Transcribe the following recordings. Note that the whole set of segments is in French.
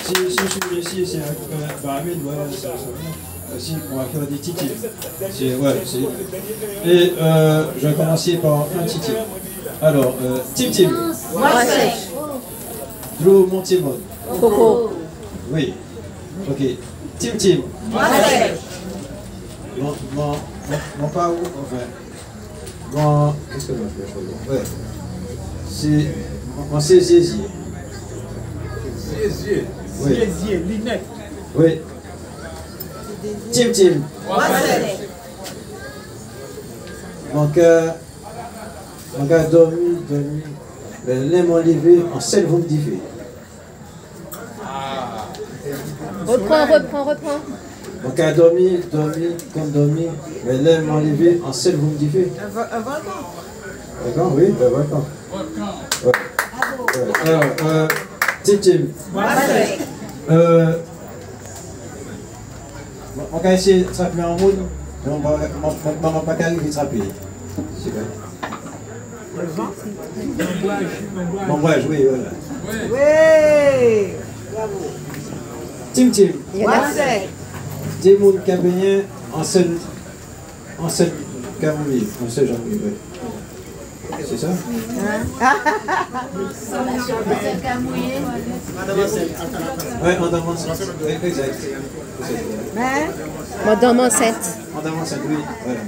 Si je suis ici, c'est un barman, voilà, aussi on va faire des titis. Et je vais commencer par un titi. Alors, Tim Tim. Moi c'est. Drew Montimon. Coco. Oui. Ok. Tim Tim. Moi c'est. Mon pas où, enfin. Mon. Qu'est-ce que je fais? Ouais. C'est. Mon Cézier. Cézier. Oui. Cézier, Linette. Oui. Tim Tim. Moi c'est. Mon gars dormi. Mais l'aime levé en seul vous me dites. Reprends. Mon gars dormi, mais l'aime levé en seul vous me dites. Un volcan. Volcan, oui, un volcan. Ouais. Alors, Tim. Moi c'est. On va essayer de trapper en route, mais on va pas arriver à trapper. C'est vrai. M'embrage, oui, voilà. Oui. Tim. Moi c'est. Des mouns cabéniens en seul camouille, en seul janvier, oui. C'est ça? Oui, en dormant enceinte. Oui, exact. Madame enceinte. En dormant enceinte, oui, voilà.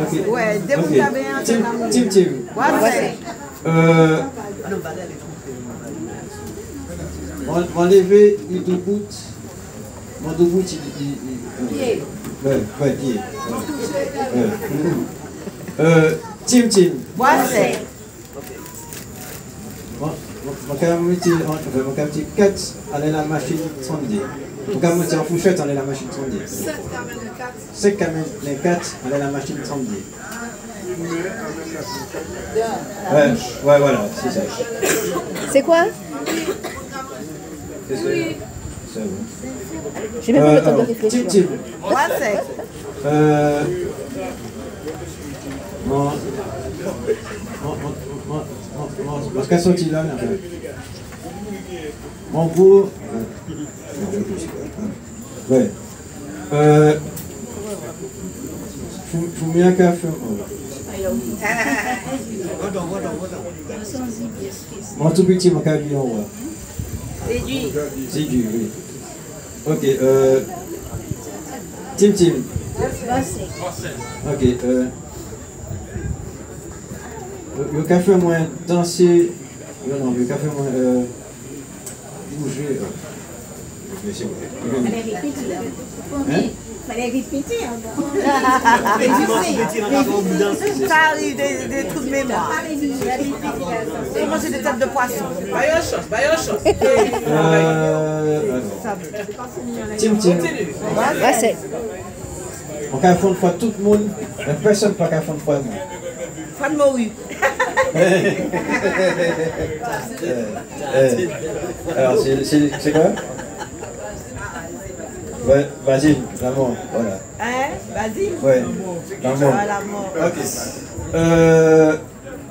Ok. Ouais, des mouns cabéniens, c'est l'amour. Tim. Moi c'est. Mon levé, il debout. Mon debout, il. Pied. Ouais, pied. Tim. Moi c'est. Mon petit 4, allez la machine 30D. Mon petit en fourchette, allez la machine 30D. 5 camels, les 4, allez la machine 30D. Ouais, voilà, c'est ça. C'est quoi? C'est ça. C'est bon. J'ai même pas le temps de réfléchir. Tim. Moi c'est. Parce qu'elle sortit là, mon beau. Ouais. Faut bien qu'à faire. Mon tout petit, mon cabine en haut. C'est du, oui. Ok, Tim. Ok, le café moins danser, non, le café moins bouger. Fallait répéter. Ça arrive des trous de mémoire. Moi c'est des têtes de poisson. Tim. Moi c'est. On peut faire une fois tout le monde, mais personne ne peut faire une fois moi. Fan morue. Alors, c'est quoi? Ouais, vas-y, l'amour, voilà. Hein? Vas-y. Ouais, l'amour. Ah, l'amour. Ok.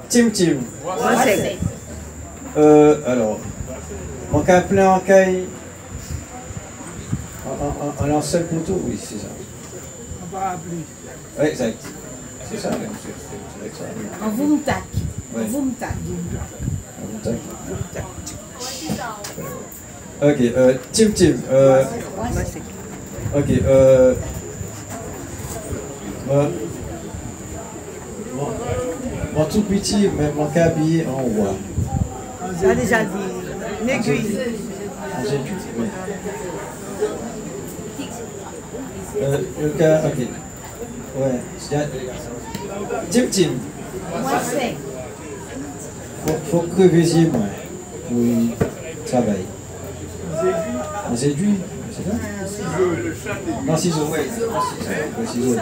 Tim. Moi c'est. Alors, on peut plein en caille. En un seul poteau, oui, c'est ça. On va appeler. Oui, exact. C'est ça, c'est avec ça. En vous me tac. Ouais. Vous me tac. Ok, Tim. Moi c'est. Ok, mon tout petit, mais mon cas habillé en roi. J'ai déjà dit. Une aiguille. Le cas, ok. Ouais. Tim. Moi c'est. Faut crever moi pour travailler. Un aiguille, c'est ça? Non, ciseaux, ouais. Ciseaux.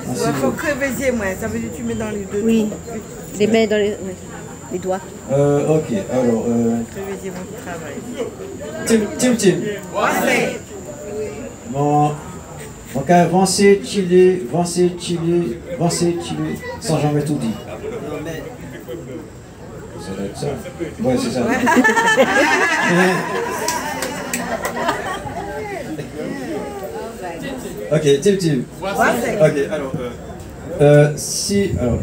Il faut crever moi. Ça veut dire que tu mets dans les deux. Oui. Les mains dans les doigts. Ok, alors. Crever mon travail. Tim. Moi c'est. Mon cas avancer, chiller, sans jamais tout dire. ça. Ouais, c'est ça. Ok, Tim. Ok, alors, si, alors,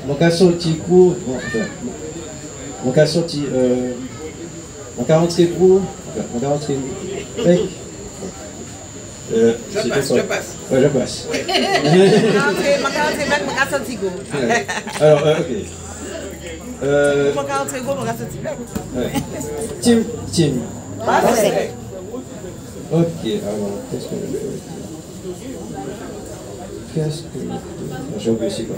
mon cas sorti court, mon cas sorti, mon cas rentré court, mon cas rentré bec. Je passe. Ouais, je passe. Alors, ok. Tim. Ok, alors, qu'est-ce que je fais? J'ai oublié c'est quoi.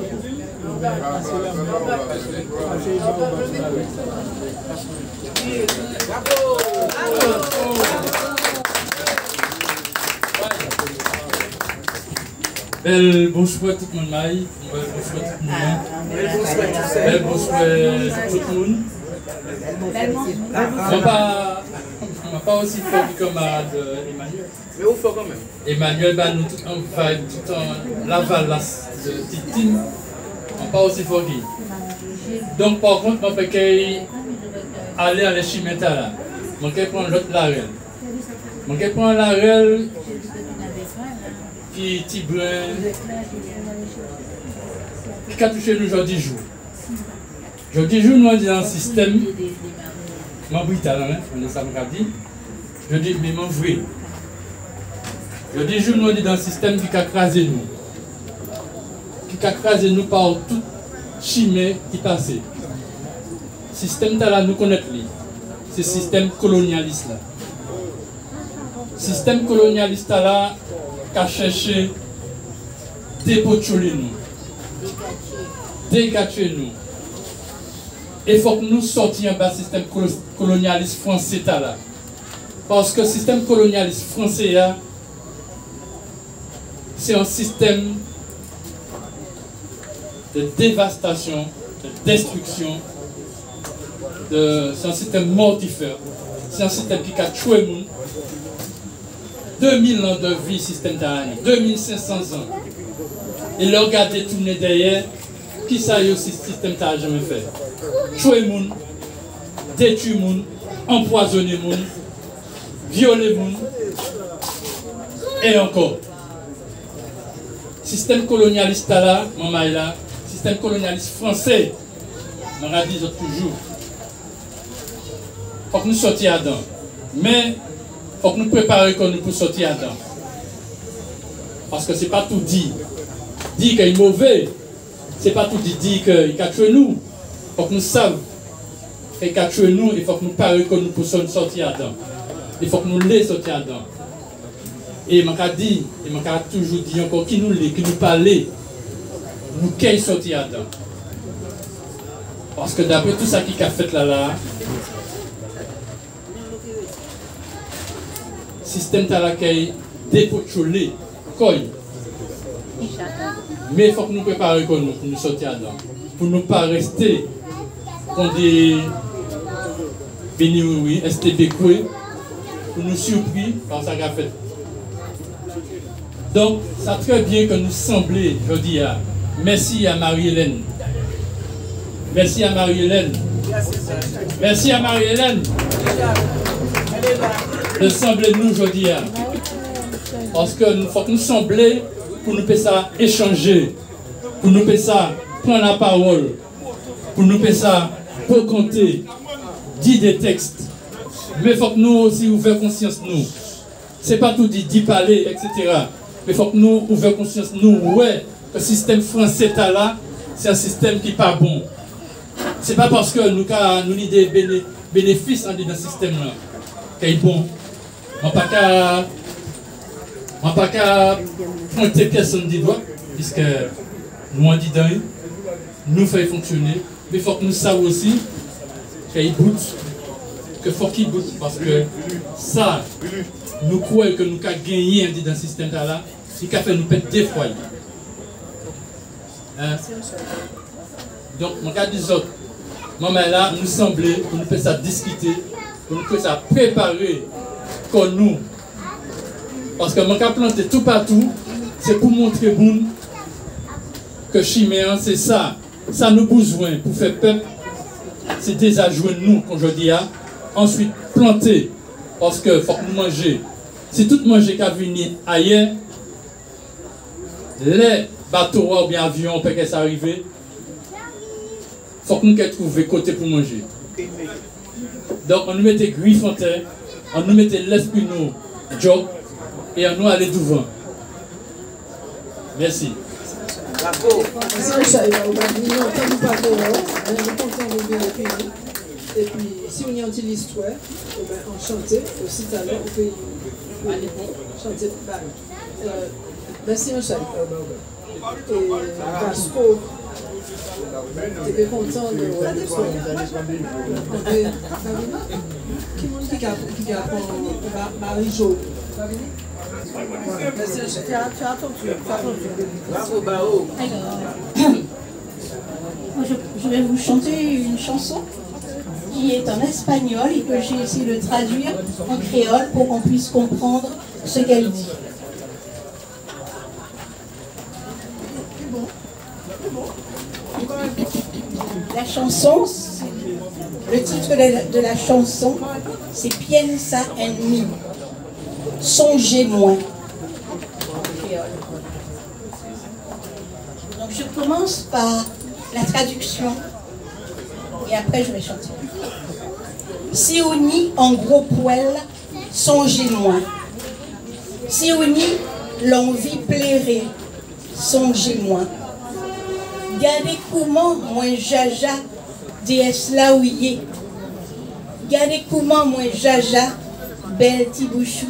Bel bon choix tout le monde, Maï. Bel bon choix tout le monde. Bel bon choix tout le monde. On va pas aussi fort que camarade Emmanuel. Mais au fort quand même. Emmanuel, bah, nous tout en vibe, tout en l'aval de Titine. On pas aussi fort qu'il. Donc par contre, on peut aller à l'échimeta là. On peut prendre l'autre larel. On peut prendre larel qui est brun, qui a touché nous aujourd'hui jour. Aujourd'hui jour, nous sommes dans un système, je suis on est ça dit. Je dis, mais mon vrai. Aujourd'hui jour, nous sommes dans un système qui a crasé nous. Qui a crasé nous par toute chimie qui passait. Le système là, nous connaissons. C'est le système colonialiste là. Le système colonialiste là, qui a cherché dépotuler nous, dégager nous. Et il faut que nous sortions du système colonialiste français là. Parce que le système colonialiste français, c'est un système de dévastation, de destruction, c'est un système mortifère, c'est un système qui a tué le monde. 2000 ans de vie, système d'année, 2500 ans. Et le regarder tourner derrière, qui ça y est aussi, système n'a jamais fait. Tuer les gens, détruire les gens, empoisonner les gens, violer les gens, et encore. Système colonialiste là, maman est là, système colonialiste français, on a dit toujours. Il faut que nous sortions dedans. Mais il faut que nous préparions qu'on nous pour sortir dedans. Parce que ce n'est pas tout dit. Dit qu'il est mauvais, ce n'est pas tout dit qu'il a tué nous. Il faut que nous sachions qu'il a tué nous, il faut que nous préparions qu'on nous pour sortir dedans. Il faut que nous les sortir dedans. Et je dis, et je toujours dit encore, qui nous parle, nous qui sortir dedans. Parce que d'après tout ça qui a fait là, système à laquelle dépotuler, mais il faut que nous préparions pour nous sortir dedans. Pour ne pas rester comme des bénis, STB, pour nous surpris par ça qu'a fait. Donc, ça très bien que nous semblions, je dis, merci à Marie-Hélène. Merci à Marie-Hélène. Merci à Marie-Hélène. De sembler nous aujourd'hui. Parce que nous faut que nous sembler pour nous ça échanger, pour nous ça prendre la parole, pour nous ça raconter, dire des textes. Mais il faut que nous aussi ouvrir conscience nous. C'est pas tout dit parler, etc. Mais il faut que nous ouvrir conscience nous, ouais, que le système français là, c'est un système qui n'est pas bon. C'est pas parce que nous avons des bénéfices dans ce système là qui est bon. On n'a pas qu'à pointer personne du doigt, puisque nous on dit dans nous faisons fonctionner, mais il faut que nous sachions aussi qu'il bout, qu'il faut qu'il bout, parce que ça, nous croyons que nous avons gagné dans le système là, c'est a fait nous perdre des foyers. Donc, mon cas des autres, là, nous semblait pour nous faire ça discuter, pour nous faire ça préparer comme nous. Parce que mon cas planter tout partout, c'est pour montrer bon que Chiméen, c'est ça. ça nous besoin pour faire peuple, c'est déjà jouer nous, quand je dis, ensuite planter, parce que faut que nous manger. Si tout manger qu'à venir ailleurs, les bateaux ou bien avions peut que ça arrive, il faut que nous trouvions côté pour manger. Donc on nous mettait griffe en terre, on nous mettait l'esprit nous, job, et on nous allait devant. Merci. Et puis, si on y a une histoire, on chantait aussi tout à l'heure, on peut chanter. Merci, un chat. Et Vasco, j'étais content de l'histoire. Qui a Marie-Jo. Merci, un chat. Tu as ton truc. Je vais vous chanter une chanson qui est en espagnol et que j'ai essayé de traduire en créole pour qu'on puisse comprendre ce qu'elle dit. La chanson, le titre de la chanson, c'est Piensa en mí, songez-moi. Donc je commence par la traduction et après je vais chanter. Si on y en gros poil, songez-moi. Si on y l'envie plairait, songez-moi. Gardez comment moi jaja déesse là où y est. Gardez comment moi jaja belle tibouchou.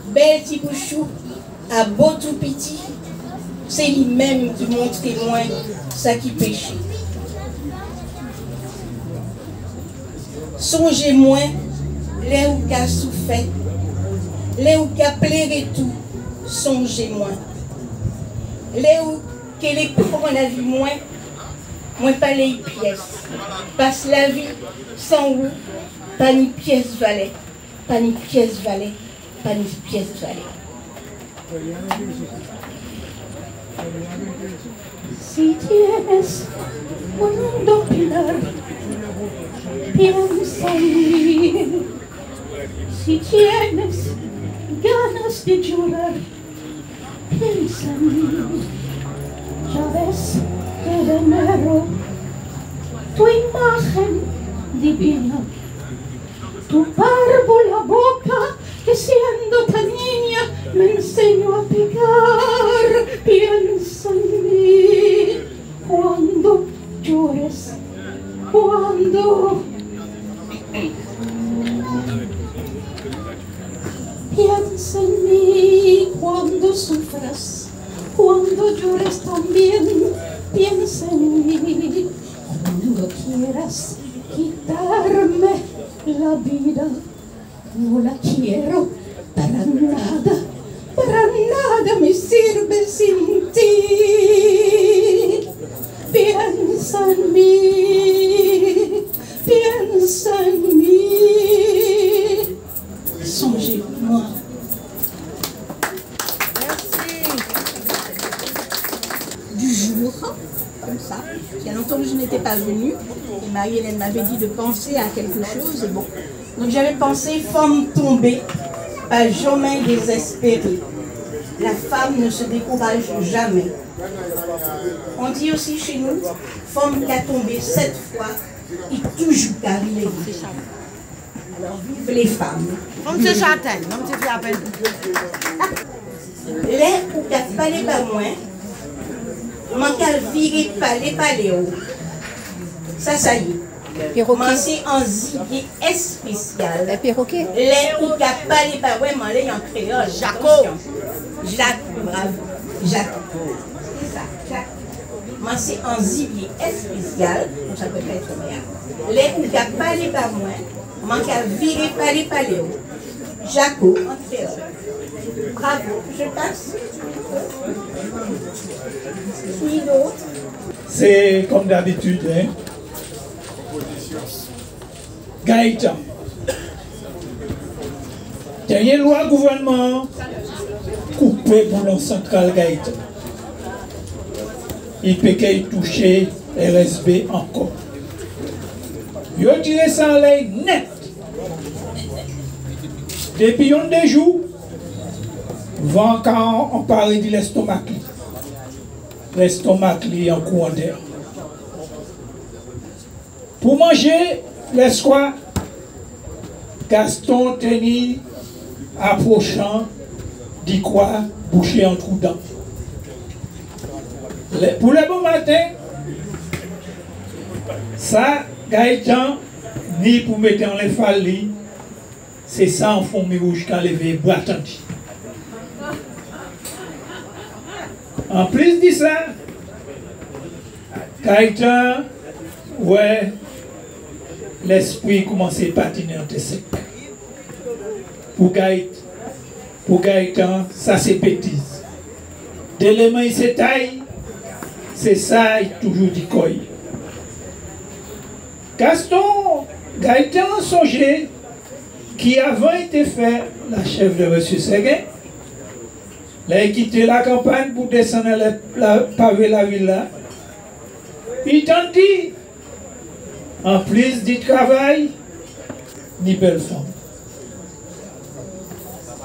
Belle tibouchou à beau tout petit. C'est lui-même qui montre témoin ça qui péché. Songez-moi, les ou qu'a souffert, les ou qu'a plairé tout, songez-moi. Les ou qu'elle est pour la vie moins pas les pièces. Passe la vie sans ou, pas ni pièce valet, pas ni pièce valet, pas ni pièce valet. Si tienes un dopinar, piensa en mí. Si tienes ganas de llorar, piensa en mí. Ya ves que venero tu imagen divina, tu párvula boca que siendo tan niña me enseñó a pegar. Piensa en mí cuando llores, cuando piensa en mí cuando sufras, cuando llores también. Piensa en mí cuando quieras quitarme la vida. No la quiero para nada me sirve sin ti. Piensa en mí, piensa en mí, songez-moi. Du jour, comme ça, il y a longtemps que je n'étais pas venue, et Marie-Hélène m'avait dit de penser à quelque chose, et bon. Donc j'avais pensé femme tombée, pas jamais désespérée. La femme ne se décourage jamais. On dit aussi chez nous, femme qui a tombé 7 fois, il toujours arrivé. Alors vive les femmes. On te châtaigne, on te fait à peine. Les ou qu'à parler pas moins, manquer virer parler paléo. Ça y est. Perroquet. C'est un zigue spécial. Un perroquet. Les ou qu'à parler pas vraiment les en créole. Jaco. Jacques, bravo. Jacques. C'est ça, Jacques. Moi, c'est un zigue spécial. Donc ça peut être bien. Les ou qu'à parler pas moins, manquer virer parler paléo. Jaco en créole. Bravo, je passe. Qui d'autre? C'est comme d'habitude, hein? Gaïta. Dernière loi gouvernement coupée pour le central Gaïta. il peut qu'il toucher RSB encore. Il a tiré ça en l'air net. Depuis un des jours, quand on parle de l'estomac, est en courant d'air. Pour manger, les soirs, Gaston tenait approchant, dit quoi, boucher en trou dents. Pour le bon matin, ça, Gaëtan, ni pour mettre en les fallis, c'est ça en fond rouge quand levé bras tendu. En plus de ça, Gaëtan, ouais, l'esprit commençait à patiner en sec. Pour Gaëtan, ça c'est bêtise. Dès les mains, il se taille, c'est ça, il toujours dit quoi. Gaston, Gaëtan songeait qui avant été fait la chef de M. Séguin. Il a quitté la campagne pour descendre la pavé la villa. Il t'en dit, en plus du travail, ni belle femme.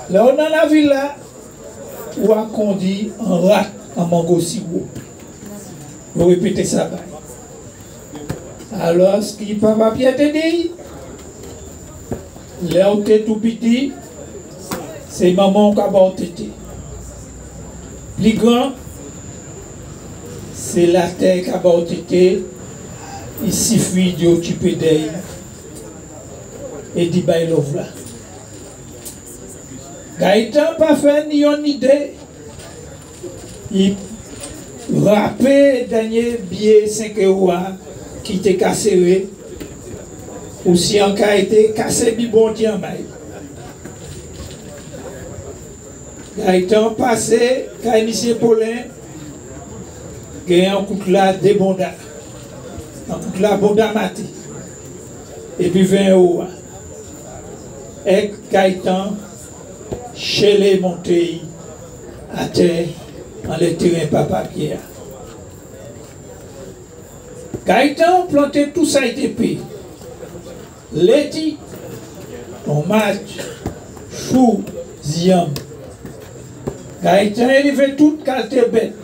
Là, on a la villa où on conduit un rat en mango sirop. Vous répétez ça. Alors, ce qui papa Pierre te dit, là où tu es tout petit, c'est maman qui a porté. Plus grand, c'est la terre qui a porté. Il suffit de occuper d'elle et d'y bailler l'ouvre là. Gaëtan pas fait ni une idée. Il rappelait dernier billet 5 € qui était cassé. Ou si un cas était cassé, bibon tient maille. Gaëtan passé, quand M. Paulin, il y a un coup là de bonda. Un coup là bonda maté. Et puis 20 €. Et Gaëtan, chez les montées à terre, dans le terrain papa Pierre. Gaëtan planté tout ça été payé. Leti, tomate, chou, ziam. Gaëtan élevé toute qualité bête.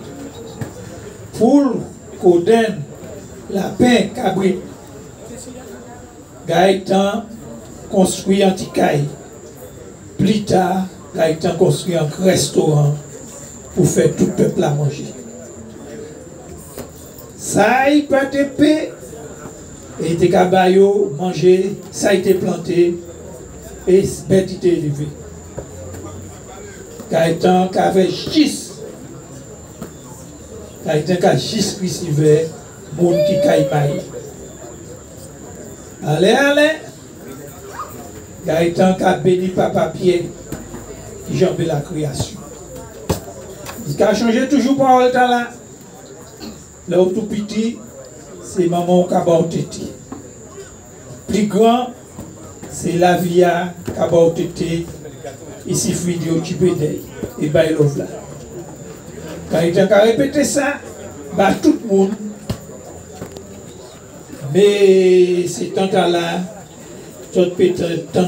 Poule, coden, lapin, cabrit. Gaëtan construit un ticaille. Plus tard, Gaëtan construit un restaurant pour faire tout le peuple à manger. Ça, il peut être payé. Et des cabayos manger, ça a été planté et bête a été élevée. Gaëtan qui avait 6. Gaëtan qui a 6 recevé, moun qui caille. Allez. Gaëtan qui a béni papa Pierre, qui jambait la création. Il a changé toujours par le temps là. Là où tout petit, c'est maman qui a bâti. Plus grand, c'est la via qui a bâti. Ici, vidéo tu peux dire. Et bien, il là. Quand il a répété ça, bah, tout le monde. Mais c'est tant là, tout peut-être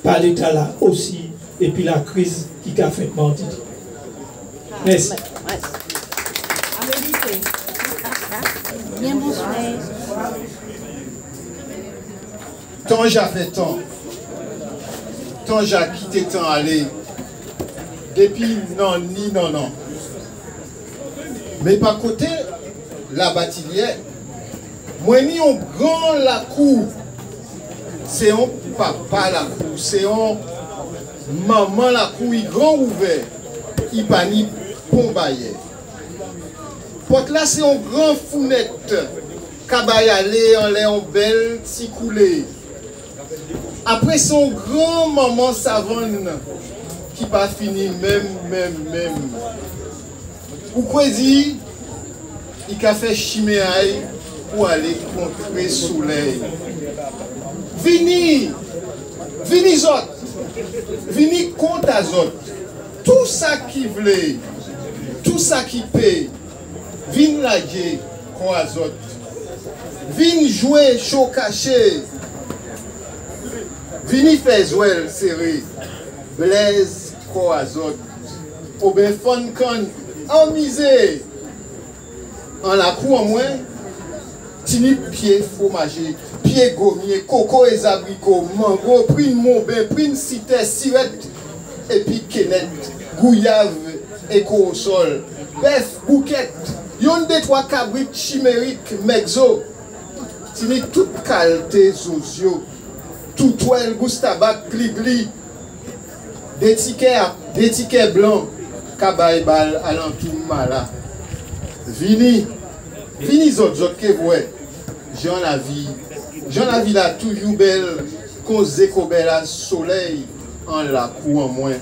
parler de là aussi. Et puis la crise qui a fait mentir. Merci. Bien bonsoir. Tant j'ai fait tant j'ai quitté tant aller, depuis non. Mais par côté, la bâtilière, moi ni on grand la cour, c'est un papa la cour, c'est un maman la cour, il grand ouvert, il pas ni pombaye. Porte là c'est un grand founette, cabayalé en l'air belle, si coulé. Après son grand maman savane qui pas fini même. Ou quoi dit, il a fait chiméaille pour aller contre le soleil. Vini zot, vini contre azot. Tout ça qui voulait, tout ça qui paye, Vin laguer, croisot. Vin jouer, chaud caché. Vini faire jouer serré. Blaise, croisot. Au ben fun con, en misé. En la cour en moins, tini pied fromager, pied gommier, coco et abricots, mango, prune monbin, prune cité, sirette, et puis kenette, gouillave et sol, bœuf, bouquette, yon des trois cabrites chimériques, mexo, tini toute qualité zozio, tout toile, goustabac, gligli, des tickets blancs, cabaye bal, alentour mala. Vini zot que vous j'en la vie là toujours belle, cause qu'on belle à soleil en la cour en moins.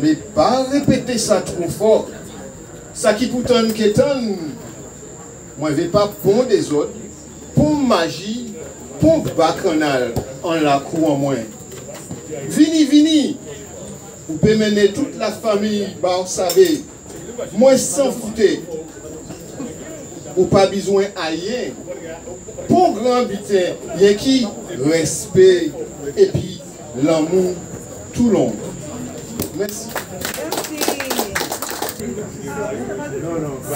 Mais pas répéter ça trop fort. Ça qui pourtant qu'étant, moi je vais pas pondre des autres, pour magie, pour bacchanal en la cour en moins. Vini, vous pouvez mener toute la famille, bah vous savez. Moi sans fouter, ou pas besoin à rien. Pour grand butin, il y a qui respect et puis l'amour tout long. Merci.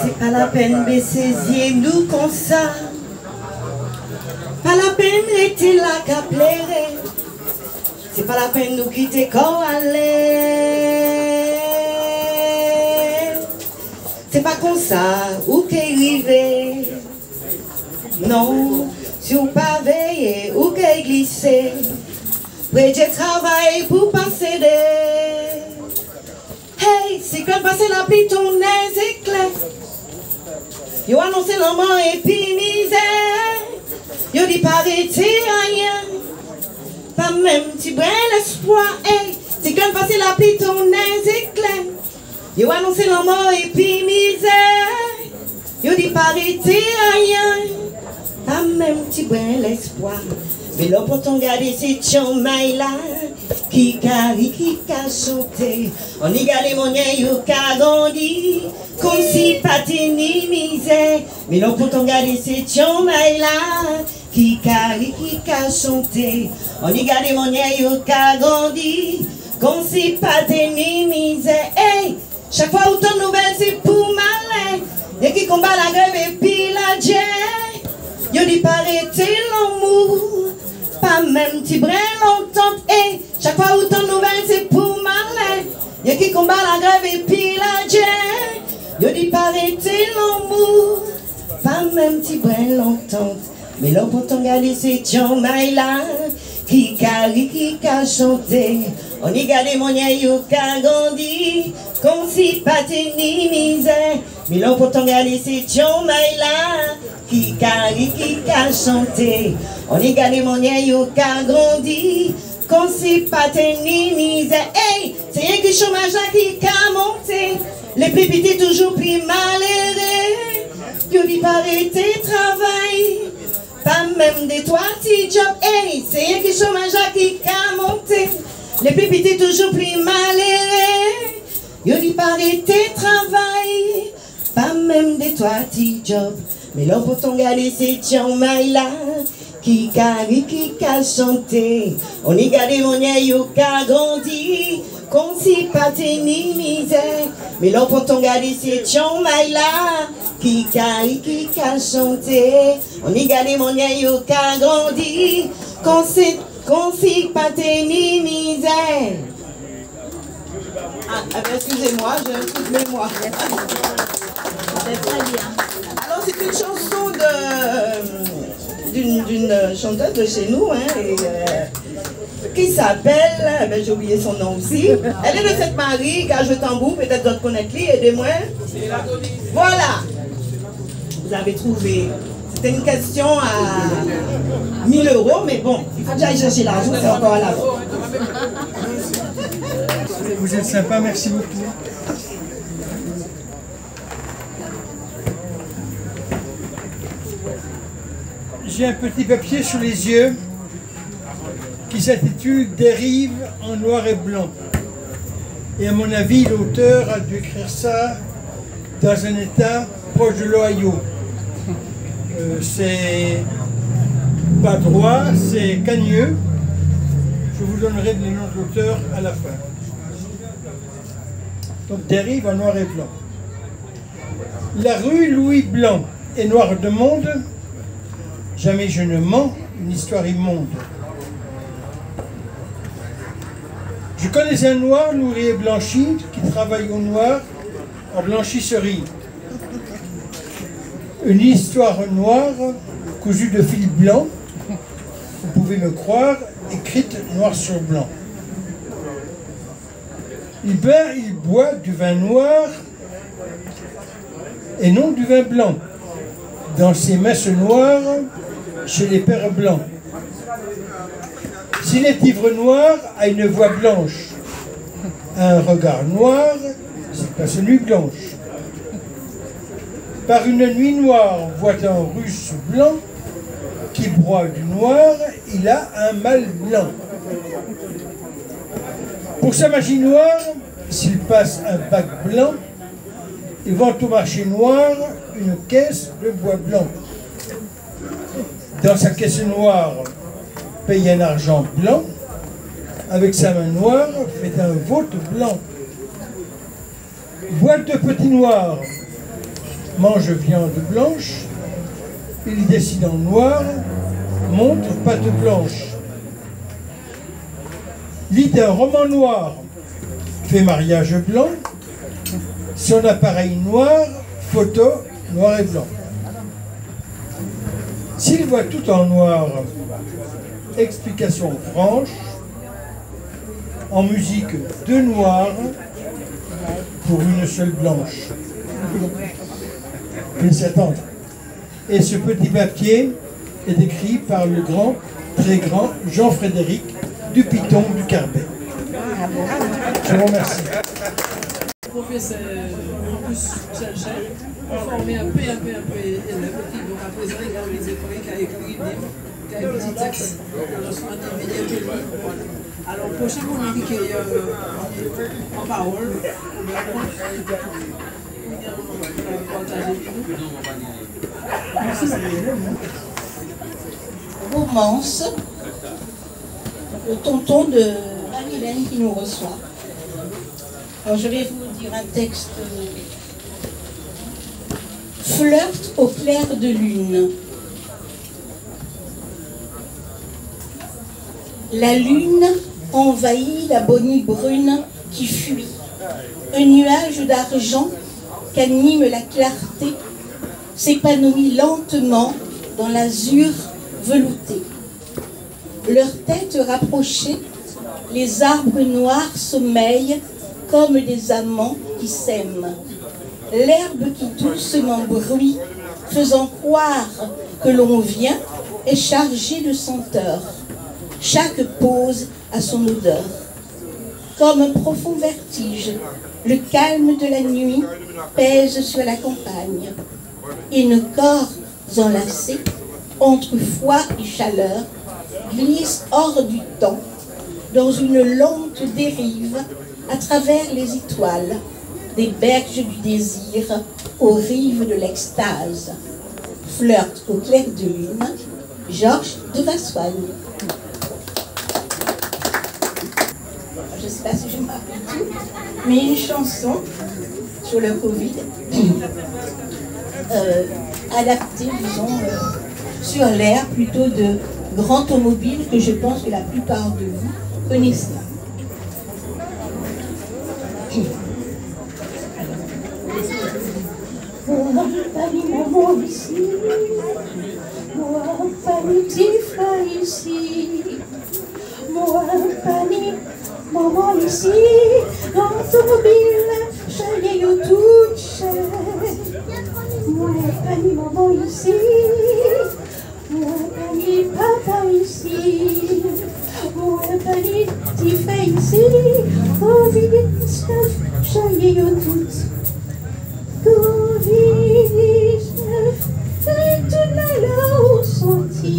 C'est pas la peine de saisir nous comme ça. Pas la peine d'être là qu'à pleurer. C'est pas la peine de nous quitter quand aller. C'est pas comme ça ou qu'est arrivé. Non, si vous pas veiller ou qu'est glissé. Prêtez travail pour passer des. Hey, c'est quand passer la pluie ton nez éclair. Yo annoncé l'amour et puis misère. Yo dit pas arrêter rien. Pas même petit brin l'espoir. Hey, c'est quand passer la pluie ton nez éclair. Yo annoncé la mort et puis misère. Yo dit pas arrêter rien. Pas même petit brin l'espoir. Mais là pour ton garder c'est chomay là. Qui a chanté. On y garde mon nez yo ka grandi. Comme si pas ni misère. Mais là pour ton garder c'est chomay là. Qui a chanté. On y garde mon nez yo ka grandi. Comme si pas ni misère. Hey! Chaque fois où ton nouvelle c'est pour malin. Et qui combat la grève et puis la guerre. Yo dit pas arrêter l'amour. Pas même petit brin longtemps. Et chaque fois où ton nouvelle c'est pour malin. Et qui combat la grève et puis la guerre. Yo dit pas arrêter l'amour. Pas même petit brin longtemps. Mais là pour ton garder c'est John Maïla. Qui a chanté. On y garde mon yo ka grandi. Comme si pas ni misère. Mais là pour ton garder c'est John Maïla. Qui a chanté. On y garde mon yo ka grandi. Comme si pas ni misère. Hey, c'est rien que chômage qui a monté. Les plus petits toujours plus malheureux. Yo dit pas arrêter travail. Pas même des toi petits jobs. Hey, c'est rien que chômage qui a monté. Les plus petits toujours plus malheureux. Yo dit pas arrêter travail. Pas même des toi petits jobs. Mais là pour ton garder c'est John Maïla. Qui a chanté. On y garde mon yo ka grandi. Comme si pas ni misère. Mais là pour ton garder c'est John Maïla. Qui a chanté. On y garde mon yo ka grandi. Comme si pas ni misère. Excusez-moi, j'ai un coup de mémoire. C'est très bien. Alors c'est une chanson d'une chanteuse de chez nous, qui s'appelle, j'ai oublié son nom aussi. Elle est de Sainte-Marie, qui a joué tambour, peut-être d'autres connaissent, aidez-moi. Voilà. Vous avez trouvé. C'était une question à 1000 €, mais bon, il faut que j'aille chercher l'argent, c'est encore à l'avant. Vous êtes sympa, merci beaucoup. J'ai un petit papier sous les yeux qui s'intitule « Dérive en noir et blanc ». Et à mon avis, l'auteur a dû écrire ça dans un état proche de l'Ohio. C'est pas droit, c'est cagneux. Je vous donnerai le nom de l'auteur à la fin. Donc dérive en noir et blanc. La rue Louis Blanc est noire de monde. Jamais je ne mens, une histoire immonde. Je connais un noir, nourri et blanchi, qui travaille au noir en blanchisserie. Une histoire noire, cousue de fil blanc, vous pouvez me croire, écrite noir sur blanc. Il boit du vin noir et non du vin blanc, dans ses messes noires, chez les pères blancs. S'il est ivre noir, a une voix blanche, a un regard noir, c'est pas celui blanche. Par une nuit noire, voit un russe blanc qui broie du noir, il a un mâle blanc. Pour sa magie noire, s'il passe un bac blanc, il vend au marché noir une caisse de bois blanc. Dans sa caisse noire, paye un argent blanc, avec sa main noire, fait un vote blanc. Boîte de petits noirs, mange viande blanche, il décide en noir, monte pâte blanche. Lit un roman noir, fait mariage blanc, son appareil noir, photo noir et blanc. S'il voit tout en noir, explication franche, en musique deux noirs pour une seule blanche. Il s'attend. Et ce petit papier est écrit par le grand, très grand Jean-Frédéric Dupiton du Carbet. Je vous remercie. Professeur Campus Cherchel, formé un peu élève qui donc à présent il a les écoles qui a écrit des livres, qui a un petit texte, alors soit intermédiaire de lui. Alors prochainement on a dit en parole, Romance, le tonton de Marie-Hélène qui nous reçoit. Alors je vais vous dire un texte. Flirt au clair de lune. La lune envahit la bonnie brune qui fuit. Un nuage d'argent qu'anime la clarté s'épanouit lentement dans l'azur velouté. Leurs têtes rapprochées, les arbres noirs sommeillent comme des amants qui s'aiment. L'herbe qui doucement bruit, faisant croire que l'on vient, est chargée de senteur. Chaque pose a son odeur. Comme un profond vertige, le calme de la nuit pèse sur la campagne. Et nos corps enlacés, entre froid et chaleur, glissent hors du temps, dans une lente dérive, à travers les étoiles, des berges du désir, aux rives de l'extase. Flirt au clair de lune, Georges de Vassoine. Je ne sais pas si je me rappelle tout, mais une chanson sur le Covid, adaptée, disons, sur l'air plutôt de Grand Automobile, que je pense que la plupart de vous connaissez. Moi, Fanny, maman ici, moi, Fanny, Tifa ici, moi, Fanny, maman ici, dans l'automobile, j'allais au touche. Moi, Fanny, maman ici, moi, Fanny, papa ici, moi, Fanny, Tifa ici, Covid-19, j'allais au touche. Covid-19, et tout malheur senti.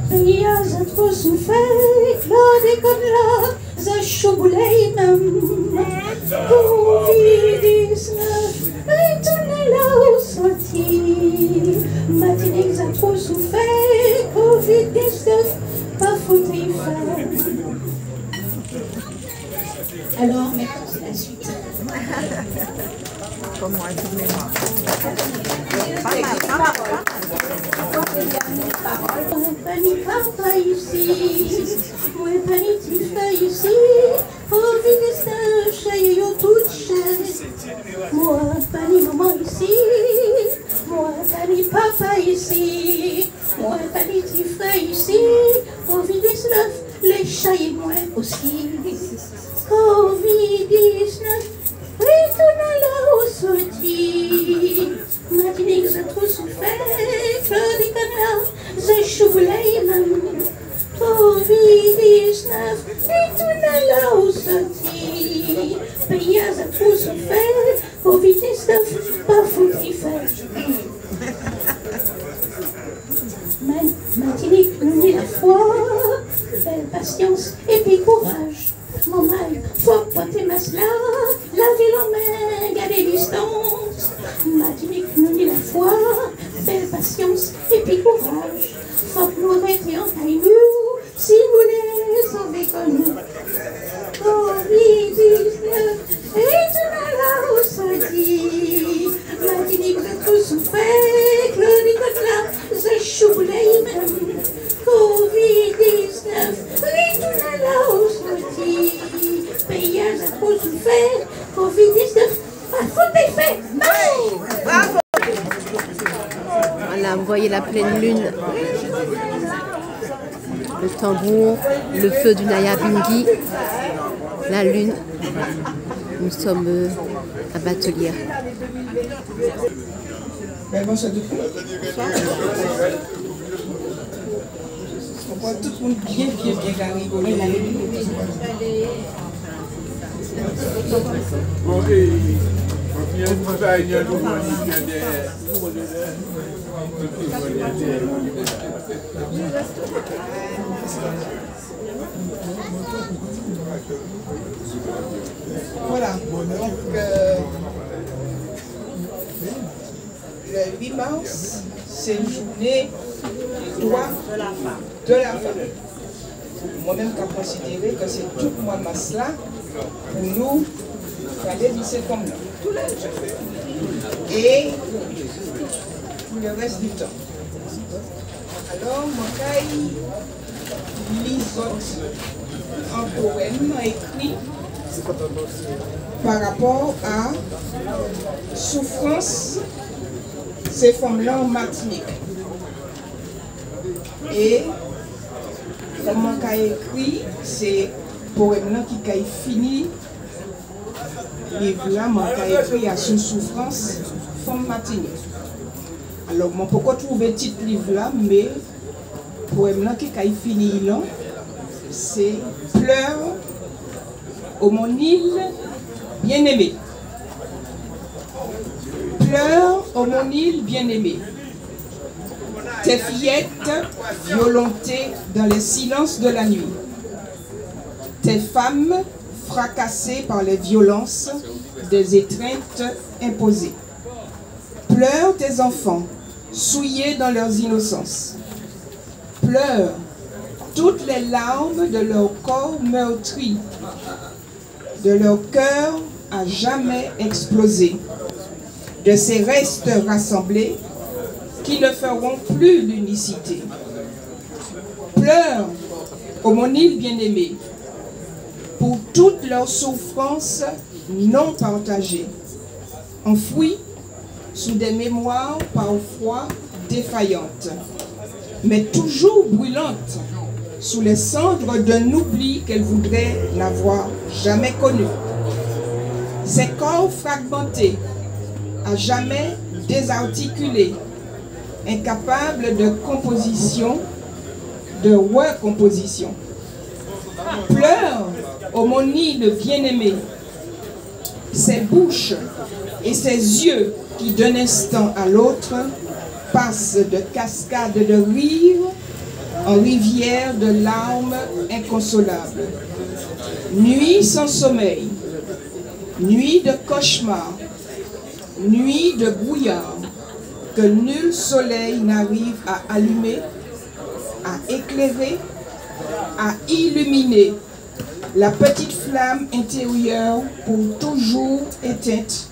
Pays a trop souffert, là des connes là, a choboulé même. Covid-19, Martinique a trop souffert, Covid-19, pas foutre y faire. Alors, maintenant, c'est la suite. Comment elle dit mémoire? Panique pas ici, moi panique pas ici, au ministère, chez yo toute chaise. Moi panique maman ici, moi panique papa ici, moi panique pas ici, au ministère, les chats et moi aussi. Covid-19, retourne là où sorti. Martinique, j'ai trop souffert, Claudie Canard, j'ai choulé même. Covid-19, retourne là où sorti. Pays, j'ai trop souffert, Covid-19, pas foutu faire. Martinique, nous dit la foi, belle patience et puis courage. Mon mal, faut porter ma cela, la ville en main, garder distance. Martinique, nous dit la foi, belle patience et puis courage. Faut que nous mettions en taille nous, si vous les sauvez comme nous. Covid-19, et tout à l'heure où ça dit. Martinique, j'ai tout souffert, Claudie Cotla, j'ai choulé même. Covid-19, et tout à l'heure où ça dit. Pays a trop souffert, Covid-19, pas faute des faits. Bravo! Voilà, vous voyez la pleine lune, le tambour, le feu du Naya Bingui, la lune. Nous sommes à Batelière. Bonsoir. On voit tout le monde bien rigoler. Bon, et il y a une bataille, il y a Voilà, donc le 8 mars, c'est une journée des droits de la femme. Moi-même, j'ai considéré que c'est tout le mois de mars là pour nous parler de ces femmes-là. Et pour le reste du temps. Alors, moi, je lis un poème écrit par rapport à souffrance ces femmes-là en Martinique. Et comment qu'a écrit, c'est poème-là qui a fini, livre-là, qu'a écrit à sous souffrance femme Martinique. Alors, je ne peux pas trouver le titre livre-là, mais poème-là qui a fini là, c'est Pleure ô mon île bien-aimée. Pleure ô mon île bien-aimée. Tes fillettes violentées dans les silences de la nuit. Tes femmes fracassées par les violences des étreintes imposées. Pleure tes enfants souillés dans leurs innocences. Pleure toutes les larmes de leur corps meurtri, de leur cœur à jamais explosé, de ces restes rassemblés qui ne feront plus l'unicité. Pleure, ô mon île bien-aimée, pour toutes leurs souffrances non partagées, enfouies sous des mémoires parfois défaillantes, mais toujours brûlantes sous les cendres d'un oubli qu'elle voudrait n'avoir jamais connu. Ces corps fragmentés, à jamais désarticulés, incapables de composition, de recomposition. Pleure, ô mon île bien-aimée, ces bouches et ces yeux qui d'un instant à l'autre passent de cascades de rire en rivière de larmes inconsolables. Nuit sans sommeil, nuit de cauchemar, nuit de brouillard, que nul soleil n'arrive à allumer, à éclairer, à illuminer la petite flamme intérieure pour toujours éteinte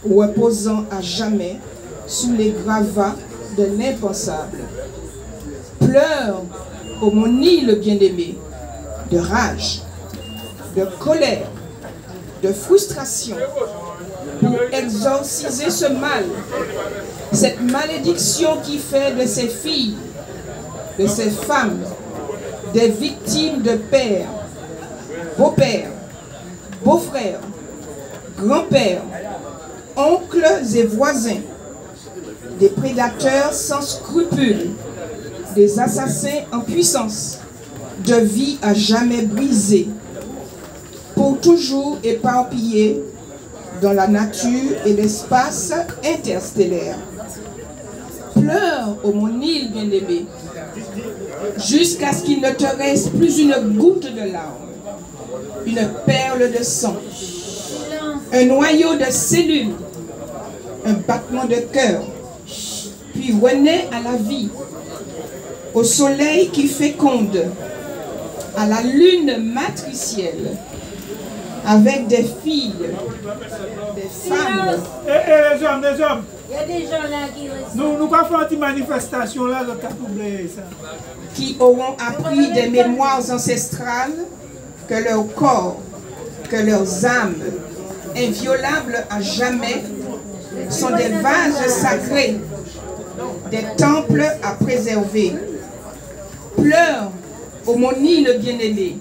ou reposant à jamais sous les gravats de l'impensable. Pleure, ô mon île bien-aimée, de rage, de colère, de frustration, pour exorciser ce mal, cette malédiction qui fait de ces filles, de ces femmes, des victimes de pères, beaux-pères, beaux-frères, grands-pères, oncles et voisins, des prédateurs sans scrupules, des assassins en puissance, de vie à jamais brisée, pour toujours éparpillés dans la nature et l'espace interstellaire. Pleure, ô mon île bien-aimée, jusqu'à ce qu'il ne te reste plus une goutte de larmes, une perle de sang, un noyau de cellules, un battement de cœur, puis renaît à la vie, au soleil qui féconde, à la lune matricielle, avec des filles, des femmes. Les hommes. Il y a des gens là qui restent. Nous pas fait une manifestation là, le cas oublié ça. Qui auront appris des mémoires ancestrales que leur corps, que leurs âmes, inviolables à jamais, sont des vases sacrés, des temples à préserver. Pleure, ô mon île bien-aimée,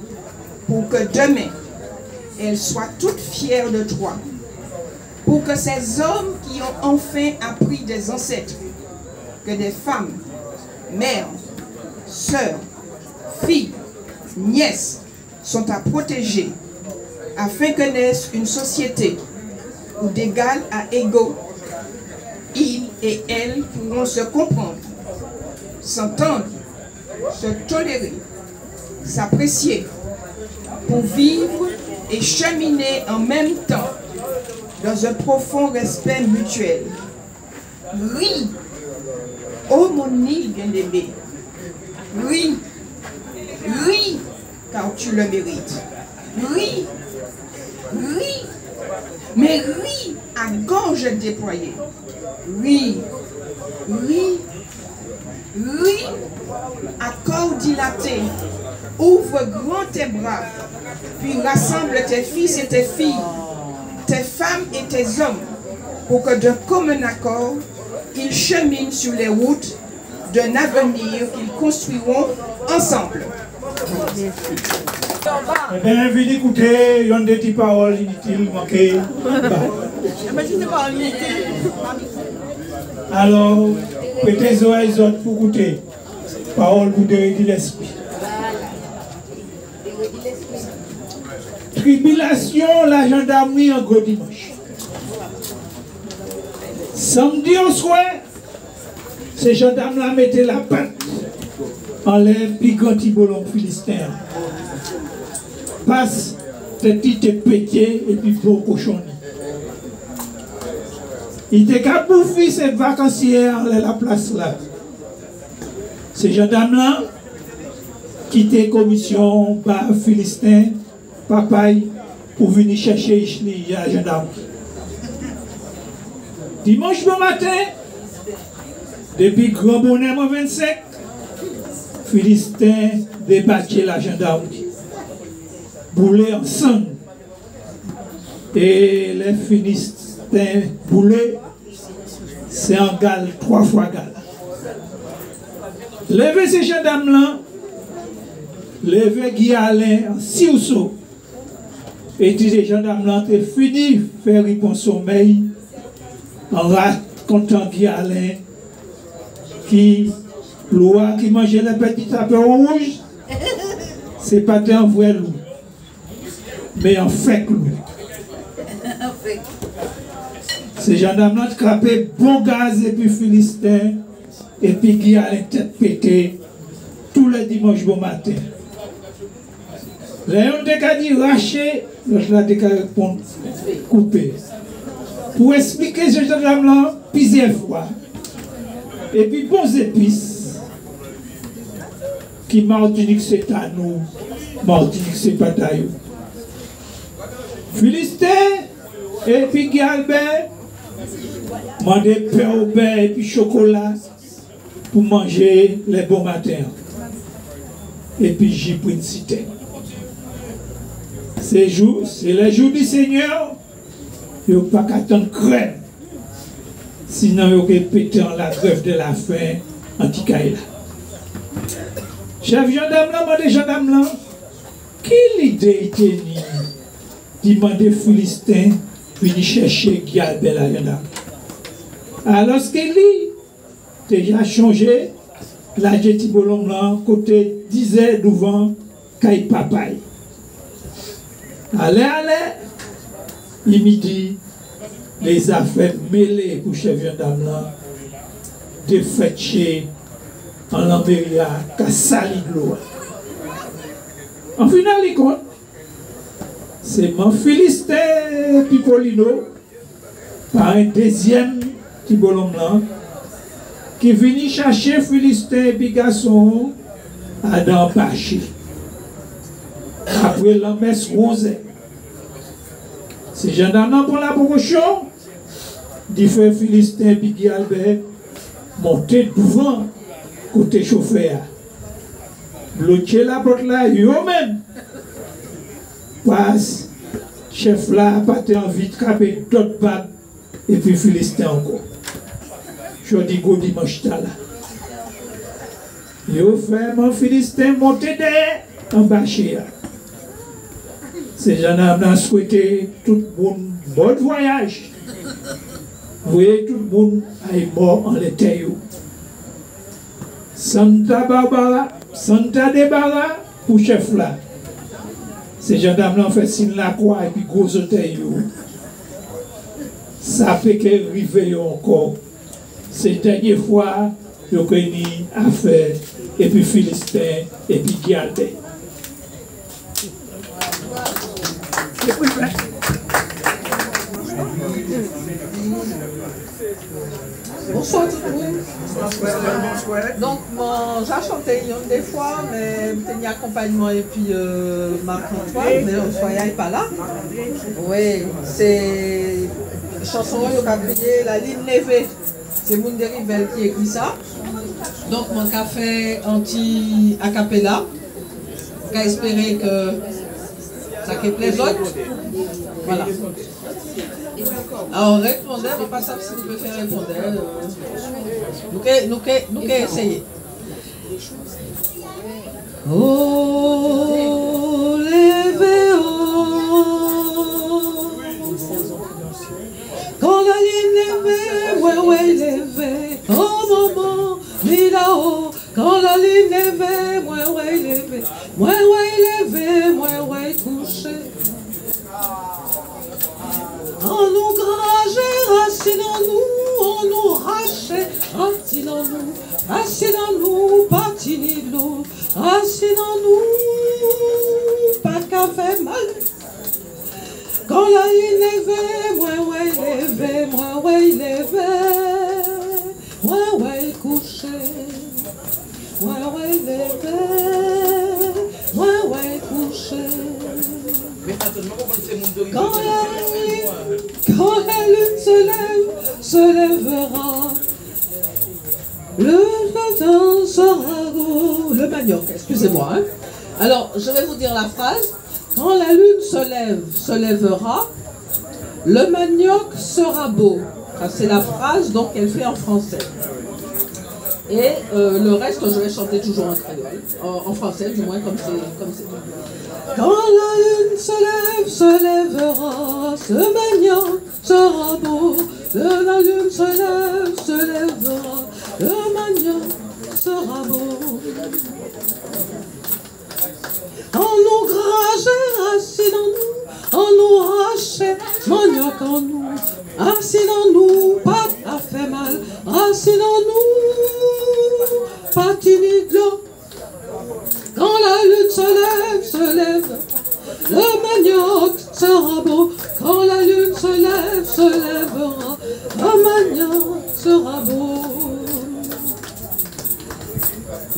pour que demain, elle soit toute fière de toi. Pour que ces hommes qui ont enfin appris des ancêtres, que des femmes, mères, sœurs, filles, nièces sont à protéger, afin que naisse une société où d'égal à égaux, ils et elles pourront se comprendre, s'entendre, se tolérer, s'apprécier, pour vivre et cheminer en même temps dans un profond respect mutuel. Ris, ô mon île bien-aimée, ris, ris, car tu le mérites. Ris, ris, mais ris à gorge déployée. Ris, ris, ris, à corps dilaté. Ouvre grand tes bras, puis rassemble tes fils et tes filles, tes femmes et tes hommes, pour que de commun accord, ils cheminent sur les routes d'un avenir qu'ils construiront ensemble. Eh bien, venez écouter, il y a des petites paroles inutiles, manquées. Alors, prêtez les oreilles autres pour écouter. Parole pour dérider l'esprit. Tribulation, la gendarmerie en gros dimanche. Samedi au soir, ces gendarmes-là mettaient la patte en l'air, puis grand tibolon philistin. Passe, tête pété et puis beau cochon. Il était qu'à bouffer ces vacanciers en la place là. Ces gendarmes-là quittaient commission par philistin. Papaye pour venir chercher Ishli à gendarme. Dimanche bon matin, depuis Grand Bonnet 25, Philistin débattait la gendarmerie. Boulé ensemble. Et les Philistins boulés, c'est en gale, 3 fois gale. Levez ces gendarmes-là, levez Guy Alain en Siousseau. Et les gendarmes ont fini de faire un sommeil en racontant Guy Alain qui loi qui mangeait les petits tapeurs rouges, c'est pas un vrai loup, mais un fake loup. Ces gendarmes ont crapé bon gaz et puis Philistin et puis Guy Alain tête pétée tous les dimanches bon matin. Les gens ont dit racher, l'autre a dit répondre couper. Pour expliquer ce gendarme-là, plusieurs fois, Et puis, bons épices. Qui Martinique, c'est à nous. Martinique, c'est pas à nous. Philistin, et puis Guy Albert, mandez pain au beurre et puis chocolat pour manger les bons matins. Et puis j'y pris une cité. C'est les jours du Seigneur, il n'y a pas qu'à tant crème. Sinon, il y a pété en la grève de la faim anti-Kaïla. Chef gendarme là, demandez gendarme là, quelle idée était ni demander Philistin venir chercher Guy Albert la gendarme. Alors ce qu'il dit, déjà changé, la jetty bolon là, côté 10 heures devant Kaï Papaye. Allez, il me dit, les affaires mêlées pour chef gendarme là, de fêcher en l'Amérique, qu'à sali de l'eau. En final, il compte. C'est mon Philistin Pipolino, par un deuxième Tibolom là, qui vient chercher Philistin Pigasson à Dambachi. Après la messe 11. Ces gendarmes pour la promotion, dit fait Philistin Pigui Albert monter devant côté chauffeur. Bloquer la porte là, yo-même. Passe, chef là, pas envie de caper d'autres bagues, et puis Philistin encore. Je dis go dimanche là. Yo fait mon Philistin monter derrière en bas chez eux. Ces gendarmes ont souhaité tout le monde bon voyage. Vous voyez, tout le monde est mort en l'été. Santa Barbara, Santa Debara pour chef là. Ces gendarmes ont fait signe la croix et puis gros hôtel. Ça fait qu'elle arrive encore. Cette dernière fois, ils ont connu affaire et puis Philistin et puis Guy Albert. Bonsoir tout le monde. Donc, j'ai chanté des fois, mais j'ai accompagnement et puis Marc-Antoine, mais Soya n'est pas là. Oui, c'est chanson qui a crié La ligne levée. C'est Moun Derivel qui écrit ça. Donc, mon café anti-acapella. J'ai espéré que ça qui plaît d'autres. Voilà. Alors, répondez, on ne va pas savoir si vous pouvez faire répondre. Nous allons essayer. Oh, levez, oh. Quand la ligne levée, ouais, levée. Oh, maman, mis là-haut. Quand la ligne levée, ouais, levée. Ouais, levée, ouais, couché. On nous grageait, rassinons-nous, on nous rachait, rassinons-nous, patinez-nous, rassinons-nous, pas qu'à faire mal. Quand la ligne levée, ouais, levée, ouais, couché, ouais, levée, ouais, couché. Quand la lune se lèvera, le matin sera beau. Le manioc, excusez-moi. Hein. Alors, je vais vous dire la phrase. Quand la lune se lèvera, le manioc sera beau. C'est la phrase donc qu'elle fait en français. Et le reste, je vais chanter toujours en créole, en français, du moins comme c'est. Quand la lune se lèvera, ce manioc sera beau. La lune se lèvera, le manioc sera beau. On nous grageait, assis-nous, on nous rachait, manioc en nous. Assis-nous, pas à fait mal, assis-nous, patini de l'eau. Quand la lune se lève, le manioc sera beau. Quand la lune se lèvera, le manioc sera beau.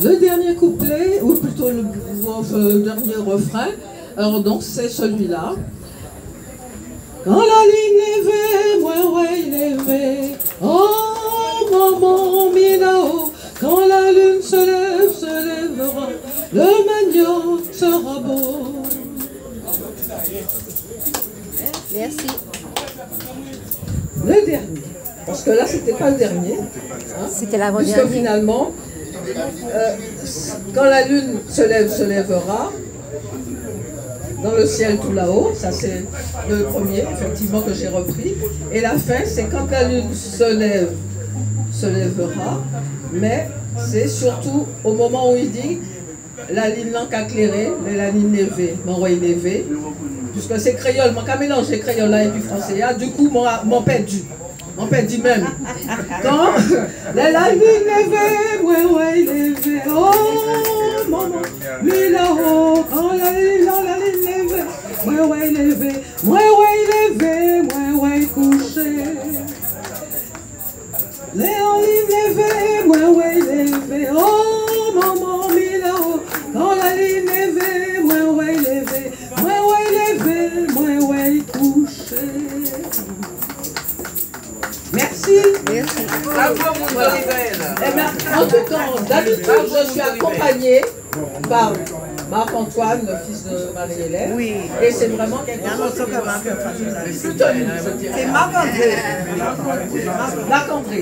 Le dernier couplet, ou plutôt le dernier refrain, alors donc c'est celui-là. Quand la ligne levée, moi ouais levée, oh maman minao, quand la lune se lèvera, le manioc sera beau. Merci. Le dernier, parce que là c'était pas le dernier. Hein, c'était l'avant-dernier. Puisque finalement, quand la lune se lèvera, dans le ciel tout là-haut, ça c'est le premier effectivement que j'ai repris. Et la fin c'est quand la lune se lèvera, mais c'est surtout au moment où il dit la ligne n'a qu'à éclairer, mais la ligne levée, m'envoie levé, puisque c'est créole, mon mélanger créole là et puis français, du coup m'en perdu. On peut dire même. Quand la ligne levée, ouais levée, oh maman, mais là-haut, quand la ligne levée, ouais levée, ouais couché. Les olives levées, ouais levée, oh maman, mais là-haut, quand la ligne levée, ouais levée, ouais couché. Merci. Merci. En tout cas, d'habitude, je suis accompagnée par Marc-Antoine, le fils de Marie-Hélène. Oui. Et c'est vraiment quelque chose de plus tenu, je dirais. C'est Marc-André. Marc-André.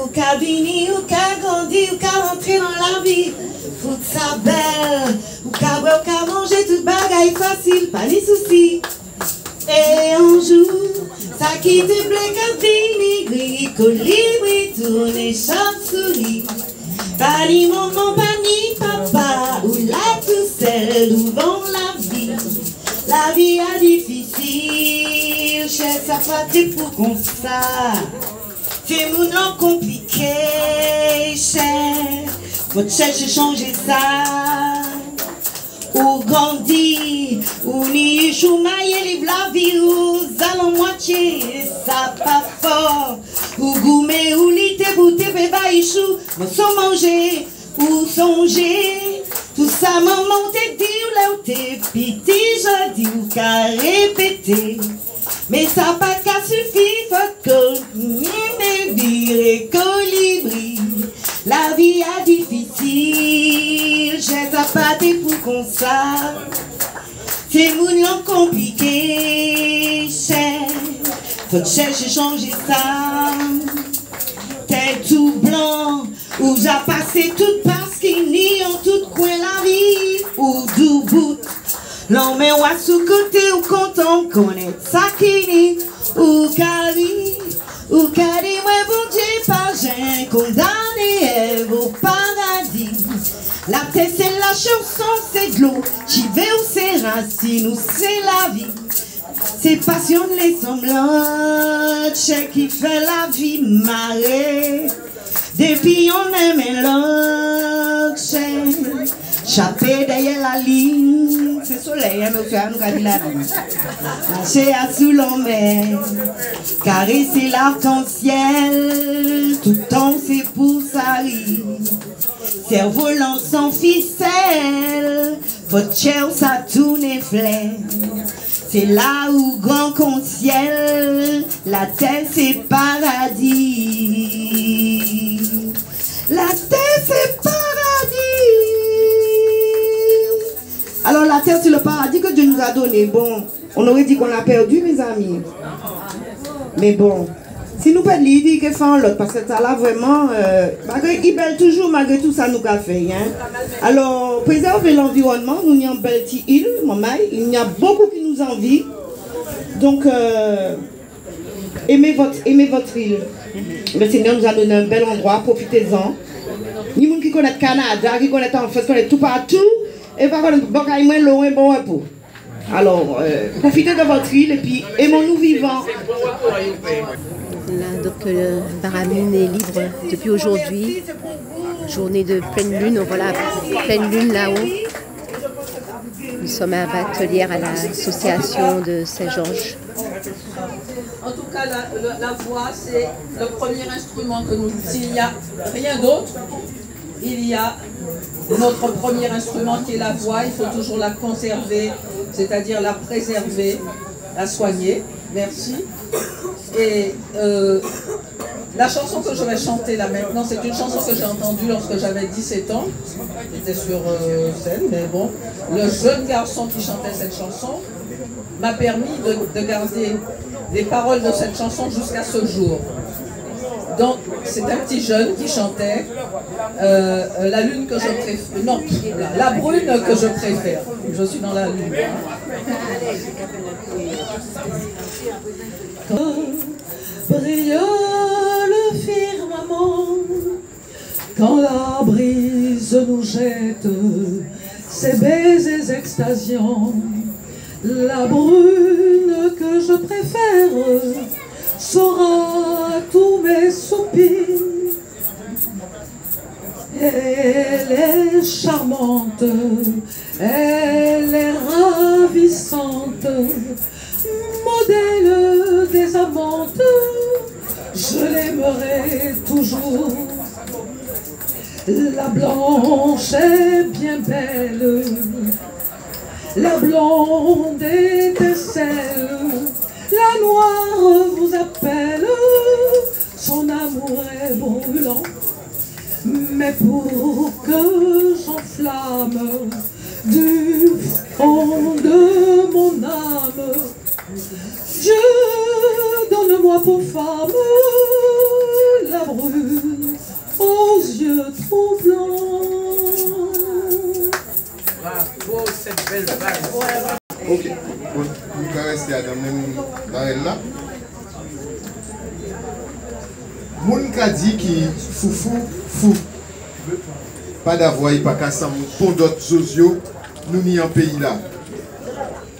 Ou qu'a vini, ou qu'a grandi, ou qu'a rentré dans la vie, fout sa belle, ou qu'a boire, ou qu'a manger, toute bagaille facile, pas ni souci. Et un jour, ça qui te plaît quand t'es gris, colibri, tourne chauve-souris. Pas ni maman, pas ni papa, ou la tout seul, devant la vie. La vie est difficile, cher, ça pas pour comme ça. C'est mon nom compliqué, cher, faut chercher changer ça. Ou grandi, ou ni choumaille, livre la vie, ou allons moitié, ça pas fort. Ou gourmet, ou lité, bouté, béba, ichou, ou sans manger, ou songer. Tout ça, maman, t'es dit, ou là, ou t'es petit, je dis, ou qu'à répéter. Mais ça pas qu'à suffire, faut que mes vire colibri. La vie est difficile, j'ai pas des pour comme ça. C'est mon nom compliqué, cher. Faut chercher changer ça. T'es tout blanc, où j'ai passé toute parce qu'il n'y en tout coin la vie. Ou du bout, l'on met ou sous côté ou content qu'on est ça qui n'y. Ou cali, ou cali, ouais bon Dieu, pas j'ai condamné au paradis. La tête c'est la chanson, c'est de l'eau, j'y vais ou c'est racine ou c'est la vie. C'est passion les semblantes, c'est qui fait la vie marrer. Depuis on aime l'autre, chapé derrière la ligne, c'est soleil, nous faisons nous garder la ligne. Marcher à sous l'homme, caresser l'arc-en-ciel, tout temps c'est pour ça rire. Cerf-volant sans ficelle, votre chair ça tourne et flaire. C'est là où grand compte ciel, la terre c'est paradis. La terre c'est paradis. Alors la terre c'est le paradis que Dieu nous a donné. Bon, on aurait dit qu'on l'a perdu mes amis. Mais bon, si nous perdons l'idée que fait l'autre, parce que ça là vraiment, il belle toujours malgré tout ça nous a fait. Hein? Alors, préserver l'environnement, nous y a une belle petite île, il y a beaucoup qui nous envient. Donc, aimez votre île. Le Seigneur nous a donné un bel endroit, profitez-en. Ni gens qui connaissent le Canada, qui connaissent en France, qui connaissent tout partout, et par contre, bon, repos. Alors, profitez de votre île et puis aimons-nous vivants. Là, donc le Baramune est libre depuis aujourd'hui. Journée de pleine lune, on voit la pleine lune là-haut. Nous sommes à Batelière à l'association de Saint-Georges. En tout cas, la voix, c'est le premier instrument que nous... S'il n'y a rien d'autre, il y a notre premier instrument qui est la voix. Il faut toujours la conserver, c'est-à-dire la préserver, la soigner. Merci. Et la chanson que je vais chanter là maintenant, c'est une chanson que j'ai entendue lorsque j'avais 17 ans. J'étais sur scène, mais bon. Le jeune garçon qui chantait cette chanson m'a permis de garder les paroles de cette chanson jusqu'à ce jour. Donc, c'est un petit jeune qui chantait la lune que je préfère. Non, la brune que je préfère. Je suis dans la lune. Brille le firmament, quand la brise nous jette ses baisers extasiants, la brune que je préfère saura tous mes soupirs. Elle est charmante, elle est ravissante, modèle des amantes, je l'aimerai toujours. La blanche est bien belle, la blonde étincelle, la noire vous appelle, son amour est brûlant. Mais pour que j'enflamme du fond de mon âme, Dieu, donne-moi pour femme la brune aux yeux troublants. Bravo, cette belle vague. Ok, vous caressez à dans là. Moun ka dit qui foufou fou. Pas d'avoir, pas qu'à s'en pont d'autres zozio, nous ni en pays là.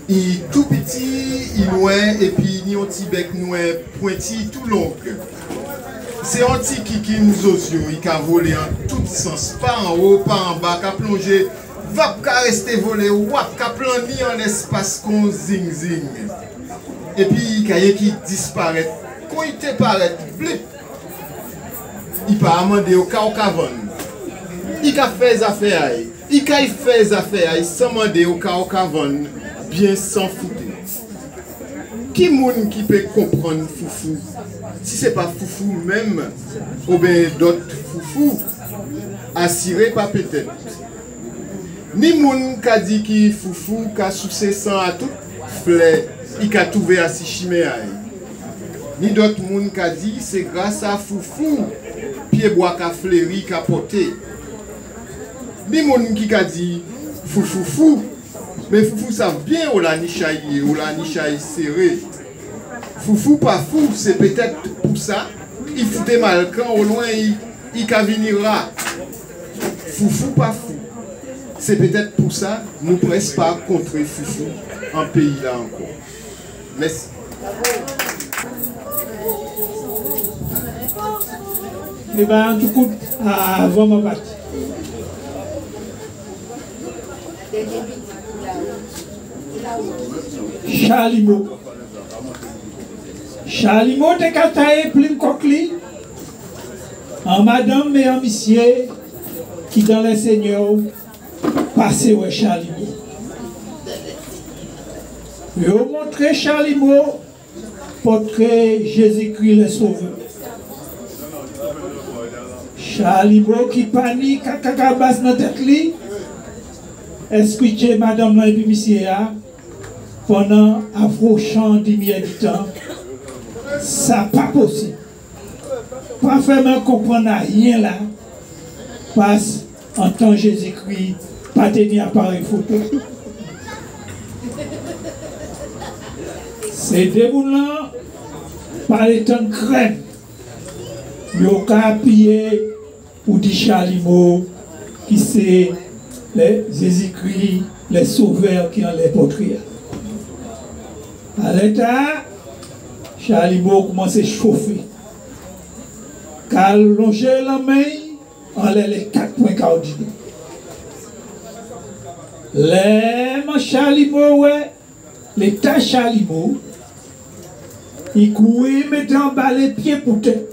Il tout petit, il loin, et puis ni un petit bec noir, pointi, tout long. C'est un petit qui nous zozio, il a volé en tout sens, pas en haut, pas en bas, qu'a plongé, va rester volé, wap, qu'a plongé en l'espace qu'on zing zing. Et puis il y a rien qui disparaît. Quand il te paraît, blip. Il peut amender au cas où il a fait des affaires, il a fait des affaires, sans demander au cas où bien sans foutre. Qui moun qui peut comprendre foufou? Si ce n'est pas foufou même, ou bien d'autres foufou, assuré pas peut-être. Ni moun qui a dit qu'il foufou, qui a soucié sang à tout fleur, il a trouvé à si chimère. Ni d'autres moun qui a dit c'est grâce à foufou. Pied bois qu'a fleuri, qu'a porté. Ni moun qui a dit foufou fou, mais foufou savent bien où la nichaïe serrée. Foufou pas fou, c'est peut-être pour ça. Il foutait mal quand au loin il cavinira. Foufou pas fou. C'est peut-être pour ça nous presque pas contre foufou en pays là encore. Merci. Eh bien, du coup, avant ma partie. Charlimo. Charlimo te kataye plein coquille. En madame et en monsieur qui dans les seigneurs passent au Charlimo. Je vais vous montrer Charlimo, portrait Jésus-Christ le Sauveur. Charlimo qui panique à kakabas dans tête li. Escuchez madame la monsieur pendant approchant du milieu du temps. Ça pas possible. Pas vraiment comprendre rien là. Parce en tant Jésus-Christ, pas tenir appareil photo. C'est des moulins par les temps de crème. Yo ka appuyé ou dit Charlimo qui c'est les Jésus-Christ, les sauveurs qui ont les portraits. À l'état, Charlimo commence à chauffer. Car longer la main, on a les 4 points cardinaux. Les Charlimo, ouais, l'état Charlimo, Il courait, mettait en bas les pieds pour tête.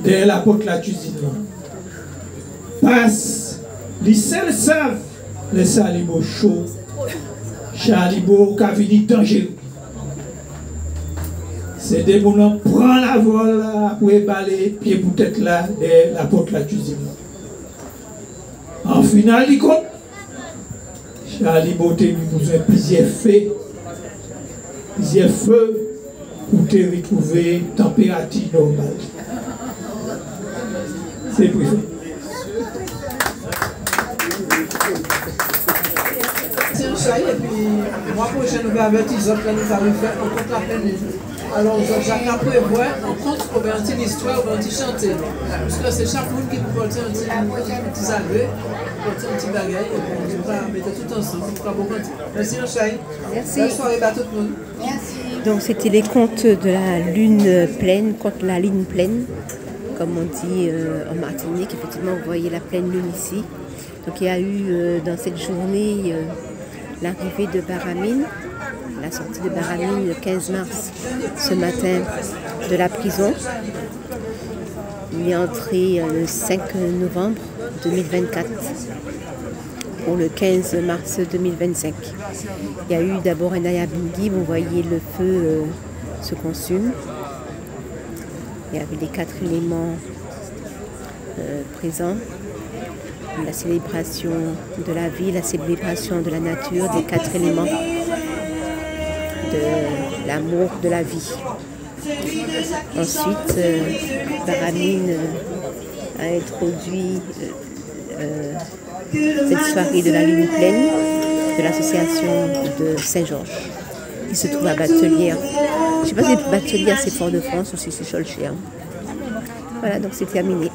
Derrière la porte de la cuisine. Passe, les seuls savent, les salibos chauds. Chalibo qui a fini dangereux. C'est des gens qui prennent la vol pour balayer pieds pour tête là, derrière la porte de la cuisine. En finale, il compte. Chalibo a besoin de plusieurs feux pour te retrouver température normale. C'est privé. C'est un chai et puis mois prochain nous allons avertir les autres que nous allons faire on compte la pleine lune. Alors Jacques a prévoit on compte pour faire une petite histoire, pour un petit chanter. Parce que c'est chaque monde qui peut porter un petit agréé, porter un petit bagage et puis on va mettre tout ensemble. On va beaucoup. Merci un chai. Merci. Bonne soirée à tout le monde. Merci. Donc c'était les contes de la lune pleine, contre la lune pleine, comme on dit en Martinique. Effectivement, vous voyez la pleine lune ici. Donc il y a eu dans cette journée l'arrivée de Baramine, la sortie de Baramine le 15 mars, ce matin, de la prison. Il est entré le 5 novembre 2024 pour le 15 mars 2025. Il y a eu d'abord un ayabingi, vous voyez le feu se consume. Il y avait les 4 éléments présents. La célébration de la vie, la célébration de la nature, des 4 éléments de l'amour de la vie. Ensuite, Baramine a introduit cette soirée de la lune pleine de l'association de Saint-Georges qui se trouve à Batelière. Je ne sais pas si Batelière c'est Fort-de-France ou si c'est Cholcher. Voilà, donc c'est terminé.